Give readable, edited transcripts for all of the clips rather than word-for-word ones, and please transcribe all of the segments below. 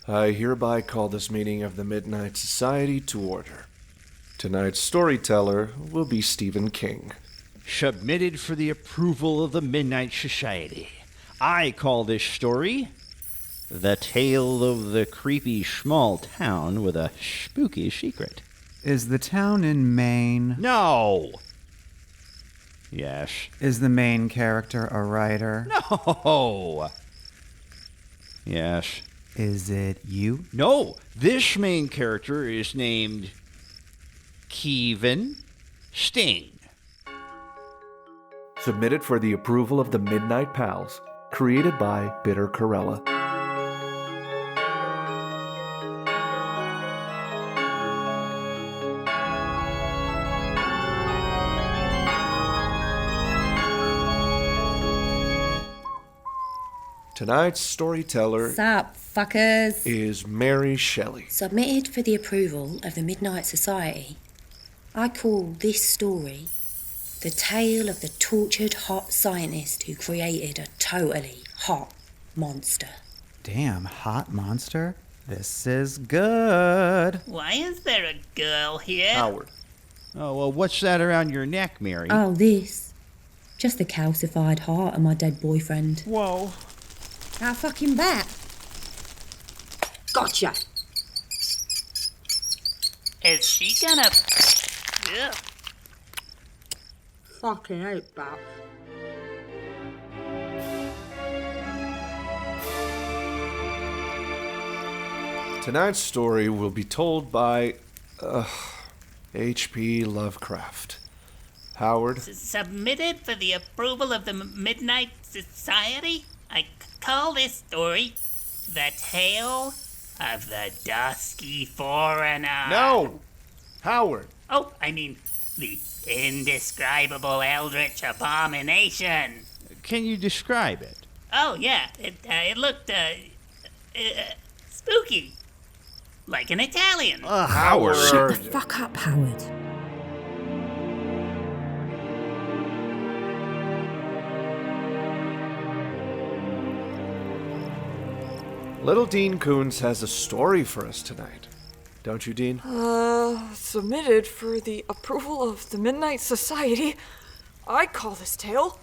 I hereby call this meeting of the Midnight Society to order. Tonight's storyteller will be Stephen King. Submitted for the approval of the Midnight Society. I call this story The Tale of the Creepy Small Town with a Spooky Secret. Is the town in Maine? No! Yes. Is the main character a writer? No! Yes. Is it you? No, this main character is named Kevin Sting. Submitted for the approval of the Midnight Pals. Created by Bitter Corella. Tonight's storyteller Sup, fuckers? is Mary Shelley. Submitted for the approval of the Midnight Society. I call this story The Tale of the Tortured Hot Scientist Who Created a Totally Hot Monster. Damn, hot monster? This is good. Why is there a girl here? Howard. Oh, well, what's that around your neck, Mary? Oh, this. Just the calcified heart of my dead boyfriend. Whoa. How fucking bad. Gotcha. Is she gonna... Ugh. Fucking hate that. Tonight's story will be told by H.P. Lovecraft. Howard. Submitted for the approval of the Midnight Society? I call this story The Tale of the Dusky Foreigner. No! Howard. Oh, I mean, the Indescribable Eldritch Abomination. Can you describe it? Oh, yeah, it looked, spooky. Like an Italian. Howard. Shut the fuck up, Howard. Little Dean Koontz has a story for us tonight. Don't you, Dean? Submitted for the approval of the Midnight Society. I call this tale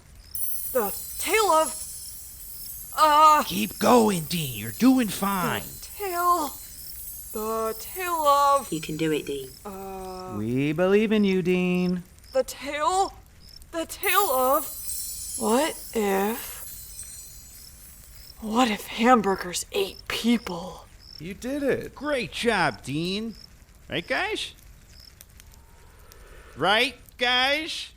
The Tale of... Keep going, Dean. You're doing fine. The Tale of... You can do it, Dean. We believe in you, Dean. The Tale of... What if hamburgers ate people? You did it. Great job, Dean. Right, guys? Right, guys?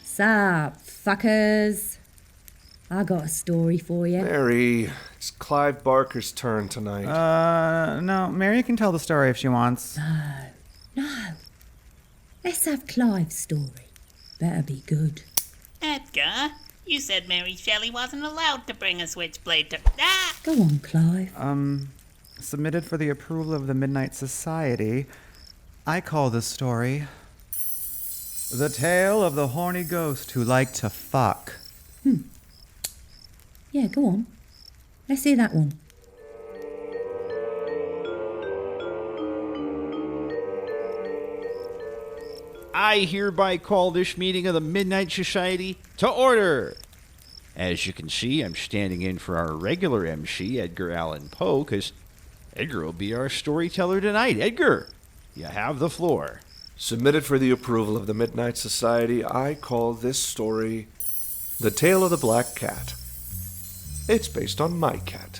Sup, fuckers? I got a story for you. Mary, it's Clive Barker's turn tonight. No, Mary can tell the story if she wants. No. Let's have Clive's story. Better be good. Edgar, you said Mary Shelley wasn't allowed to bring a switchblade to... Ah! Go on, Clive. Submitted for the approval of the Midnight Society. I call this story The Tale of the Horny Ghost Who Liked to Fuck. Yeah, go on. Let's hear that one. I hereby call this meeting of the Midnight Society to order. As you can see, I'm standing in for our regular MC, Edgar Allan Poe, because Edgar will be our storyteller tonight. Edgar, you have the floor. Submitted for the approval of the Midnight Society, I call this story The Tale of the Black Cat. It's based on my cat.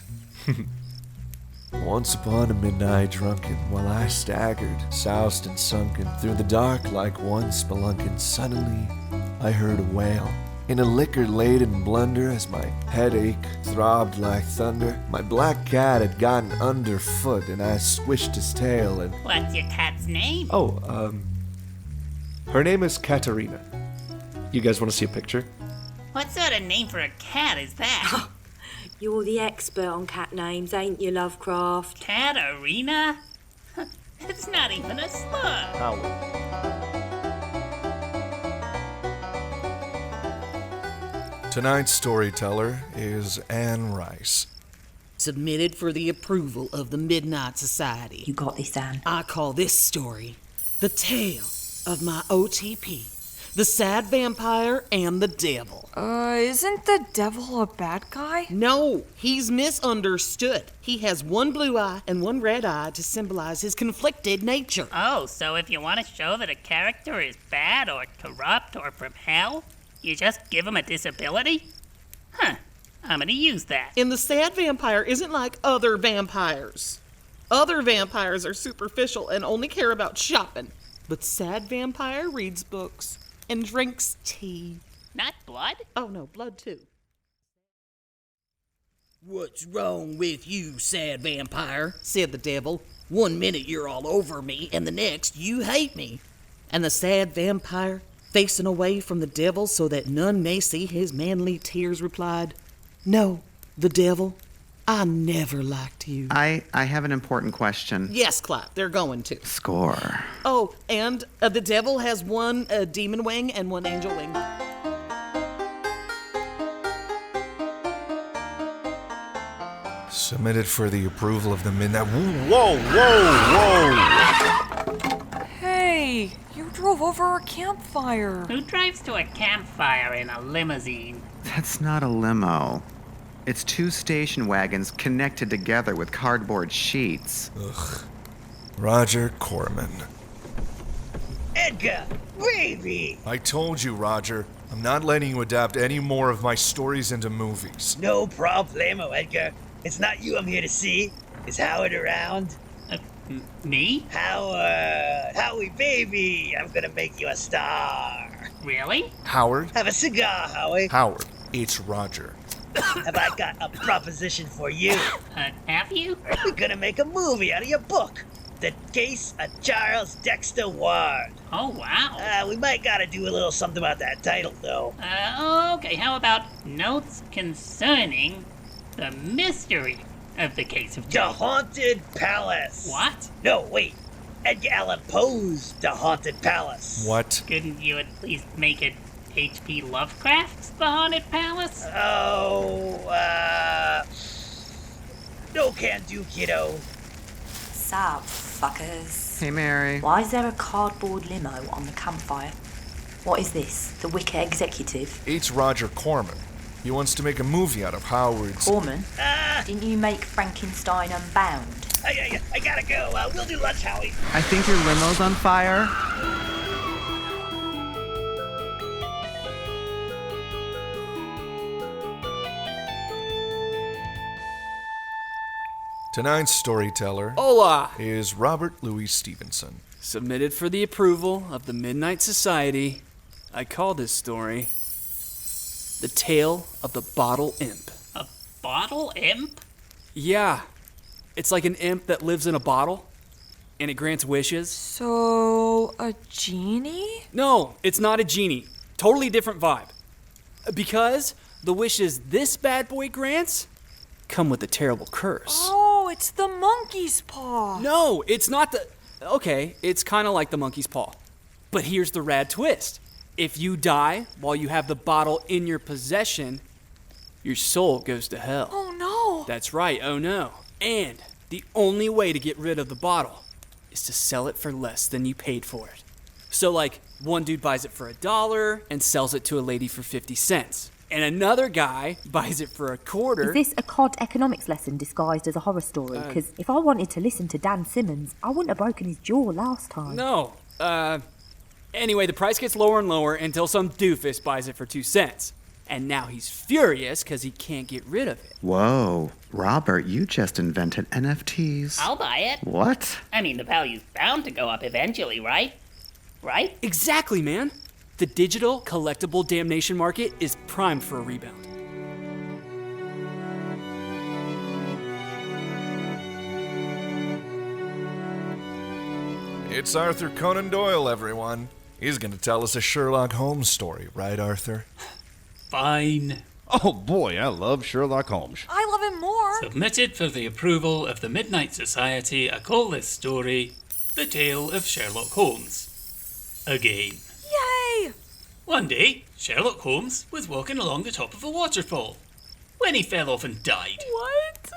Once upon a midnight drunken, while I staggered, soused and sunken, through the dark like one spelunking, suddenly I heard a wail. In a liquor-laden blunder, as my headache throbbed like thunder, my black cat had gotten underfoot, and I squished his tail and... What's your cat's name? Her name is Katerina. You guys want to see a picture? What sort of name for a cat is that? You're the expert on cat names, ain't you, Lovecraft? Katerina? It's not even a slur. Tonight's storyteller is Anne Rice. Submitted for the approval of the Midnight Society. You got this, Anne. I call this story The Tale of My OTP, the Sad Vampire and the Devil. Isn't the devil a bad guy? No, he's misunderstood. He has one blue eye and one red eye to symbolize his conflicted nature. Oh, so if you want to show that a character is bad or corrupt or from hell, you just give him a disability? Huh. I'm gonna use that. And the Sad Vampire isn't like other vampires. Other vampires are superficial and only care about shopping. But Sad Vampire reads books and drinks tea. Not blood? Oh no, blood too. What's wrong with you, Sad Vampire? Said the devil. One minute you're all over me, and the next you hate me. And the Sad Vampire, facing away from the devil so that none may see his manly tears, replied, "No, the devil, I never liked you." I have an important question. Yes, Clive, they're going to. Score. Oh, and the devil has one demon wing and one angel wing. Submitted for the approval of the Midnight... Whoa, whoa, whoa! Hey, you drove over a campfire. Who drives to a campfire in a limousine? That's not a limo. It's two station wagons connected together with cardboard sheets. Ugh. Roger Corman. Edgar, baby! I told you, Roger. I'm not letting you adapt any more of my stories into movies. No problemo, Edgar. It's not you I'm here to see. Is Howard around? Me? Howie, baby! I'm gonna make you a star. Really? Howard? Have a cigar, Howie. Howard, it's Roger. Have I got a proposition for you? Have you? We're gonna make a movie out of your book. The Case of Charles Dexter Ward. Oh, wow. We might gotta do a little something about that title, though. Okay, how about notes concerning the mystery of the case of The Charles? Haunted Palace. What? No, wait. Edgar Allan Poe's The Haunted Palace. What? Couldn't you at least make it H.P. Lovecraft's The Haunted Palace? No can do, kiddo. Sup, fuckers. Hey, Mary. Why is there a cardboard limo on the campfire? What is this? The Wicker Executive? It's Roger Corman. He wants to make a movie out of Howard's... Corman? Didn't you make Frankenstein Unbound? I gotta go. We'll do lunch, Howie. I think your limo's on fire. Tonight's storyteller Hola! is Robert Louis Stevenson. Submitted for the approval of the Midnight Society, I call this story The Tale of the Bottle Imp. A bottle imp? Yeah, it's like an imp that lives in a bottle, and it grants wishes. So, a genie? No, it's not a genie. Totally different vibe. Because the wishes this bad boy grants come with a terrible curse. Oh, it's the monkey's paw. No, it's not the... Okay, it's kind of like the monkey's paw. But here's the rad twist. If you die while you have the bottle in your possession, your soul goes to hell. Oh no. That's right, oh no. And the only way to get rid of the bottle is to sell it for less than you paid for it. So like, one dude buys it for $1 and sells it to a lady for 50 cents. And another guy buys it for $0.25. Is this a COD economics lesson disguised as a horror story? Because if I wanted to listen to Dan Simmons, I wouldn't have broken his jaw last time. No. Anyway, the price gets lower and lower until some doofus buys it for 2 cents. And now he's furious because he can't get rid of it. Whoa, Robert, you just invented NFTs. I'll buy it. What? I mean, the value's bound to go up eventually, right? Right? Exactly, man. The digital collectible damnation market is primed for a rebound. It's Arthur Conan Doyle, everyone. He's going to tell us a Sherlock Holmes story, right, Arthur? Fine. Oh boy, I love Sherlock Holmes. I love him more. Submitted for the approval of the Midnight Society, I call this story The Tale of Sherlock Holmes. Again. Yay! One day, Sherlock Holmes was walking along the top of a waterfall when he fell off and died. What?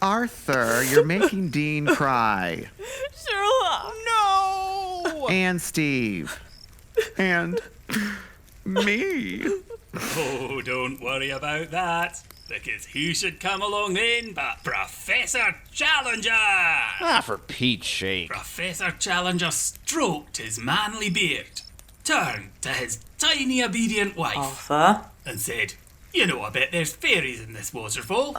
Arthur, you're making Dean cry. Sherlock! No! And Steve. And me. Oh, don't worry about that, because who should come along then but Professor Challenger? Ah, for Pete's sake. Professor Challenger stroked his manly beard, turned to his tiny obedient wife, Arthur? and said, "You know, I bet there's fairies in this waterfall."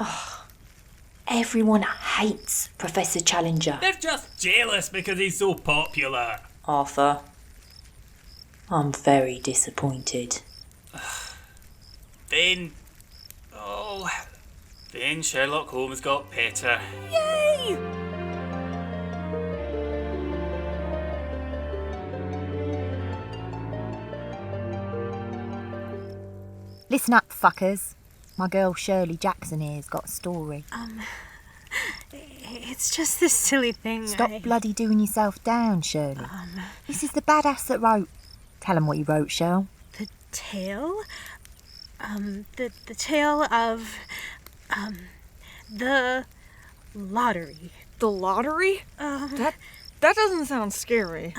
Everyone hates Professor Challenger. They're just jealous because he's so popular. Arthur, I'm very disappointed. Then Sherlock Holmes got better. Yay! Listen up, fuckers. My girl Shirley Jackson here's got a story. It's just this silly thing. Stop bloody doing yourself down, Shirley. This is the badass that wrote. Tell him what you wrote, Shell. The tale? The tale of, the lottery. The lottery? That doesn't sound scary.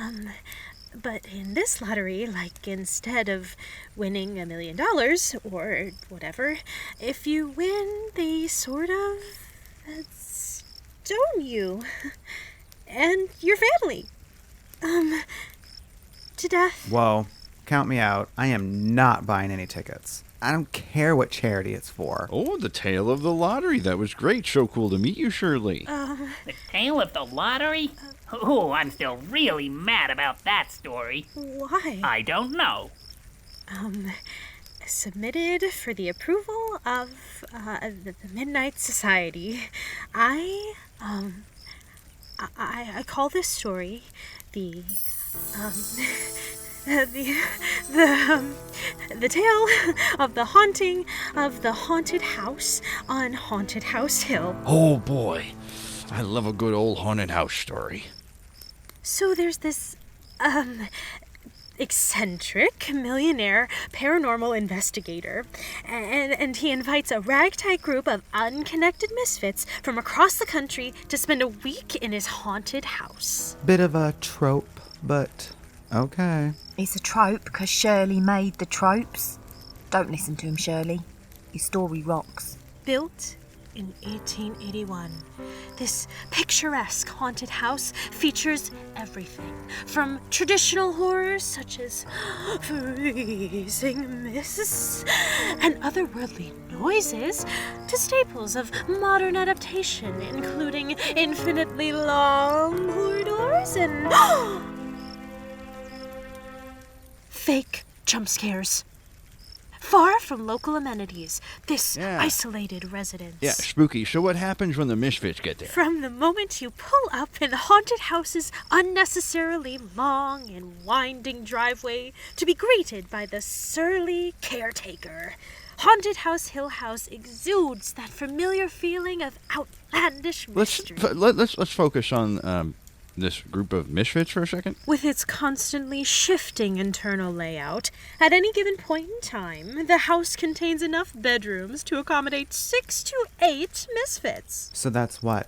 But in this lottery, like, instead of winning $1 million or whatever, if you win, they sort of stone you and your family to death. Whoa, count me out. I am not buying any tickets. I don't care what charity it's for. Oh, the tale of the lottery. That was great. So cool to meet you, Shirley. The tale of the lottery? Oh, I'm still really mad about that story. Why? I don't know. Submitted for the approval of the Midnight Society. I call this story the tale of the haunting of the haunted house on Haunted House Hill. Oh, boy. I love a good old haunted house story. So there's this, eccentric millionaire paranormal investigator, and he invites a ragtag group of unconnected misfits from across the country to spend a week in his haunted house. Bit of a trope, but okay. It's a trope because Shirley made the tropes. Don't listen to him, Shirley. His story rocks. Built in 1881, this picturesque haunted house features everything from traditional horrors such as freezing mists and otherworldly noises to staples of modern adaptation, including infinitely long corridors and fake jump scares. Far from local amenities, this isolated residence. Yeah, spooky. So what happens when the misfits get there? From the moment you pull up in the haunted house's unnecessarily long and winding driveway to be greeted by the surly caretaker, Haunted House Hill House exudes that familiar feeling of outlandish mystery. Let's focus on this group of misfits for a second. With its constantly shifting internal layout, at any given point in time, the house contains enough bedrooms to accommodate 6 to 8 misfits. So that's what?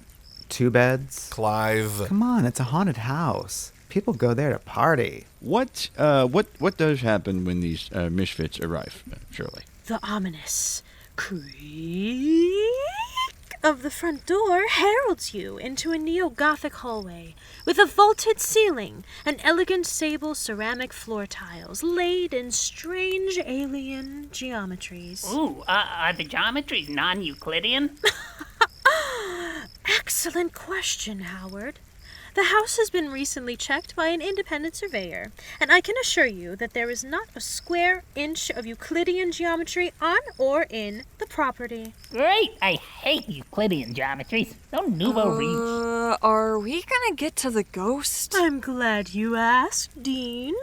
2 beds? Clive. Come on, it's a haunted house. People go there to party. What does happen when these misfits arrive, Shirley? The ominous creak of the front door heralds you into a neo-Gothic hallway with a vaulted ceiling and elegant sable ceramic floor tiles laid in strange alien geometries. Ooh, are the geometries non-Euclidean? Excellent question, Howard. The house has been recently checked by an independent surveyor, and I can assure you that there is not a square inch of Euclidean geometry on or in the property. Great! I hate Euclidean geometries. So nouveau riche. Are we gonna get to the ghost? I'm glad you asked, Dean.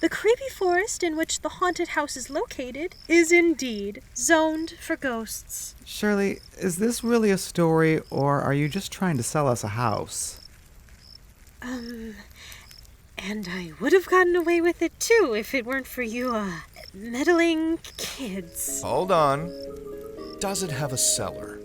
The creepy forest in which the haunted house is located is indeed zoned for ghosts. Shirley, is this really a story, or are you just trying to sell us a house? And I would have gotten away with it too if it weren't for you, meddling kids. Hold on. Does it have a cellar?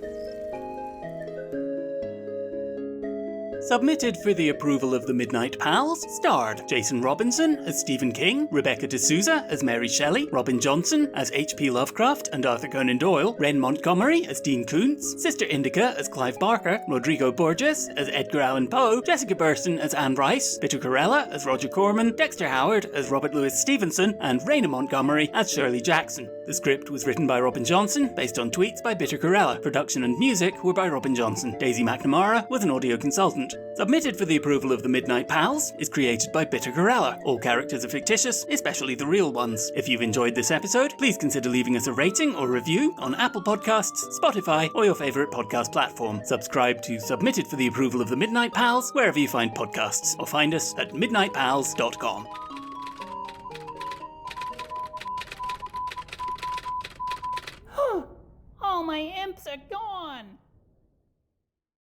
Submitted for the approval of the Midnight Pals, starred Jason Robinson as Stephen King, Rebecca D'Souza as Mary Shelley, Robin Johnson as H.P. Lovecraft and Arthur Conan Doyle, Ren Montgomery as Dean Koontz, Sister Indica as Clive Barker, Rodrigo Borges as Edgar Allan Poe, Jessica Burstyn as Anne Rice, Peter Corella as Roger Corman, Dexter Howard as Robert Louis Stevenson, and Raina Montgomery as Shirley Jackson. The script was written by Robin Johnson, based on tweets by Peter Corella. Production and music were by Robin Johnson. Daisy McNamara was an audio consultant. Submitted for the approval of the Midnight Pals is created by Bitter Corella. All characters are fictitious, especially the real ones. If you've enjoyed this episode, please consider leaving us a rating or review on Apple Podcasts, Spotify, or your favourite podcast platform. Subscribe to Submitted for the approval of the Midnight Pals wherever you find podcasts, or find us at midnightpals.com. All my imps are gone.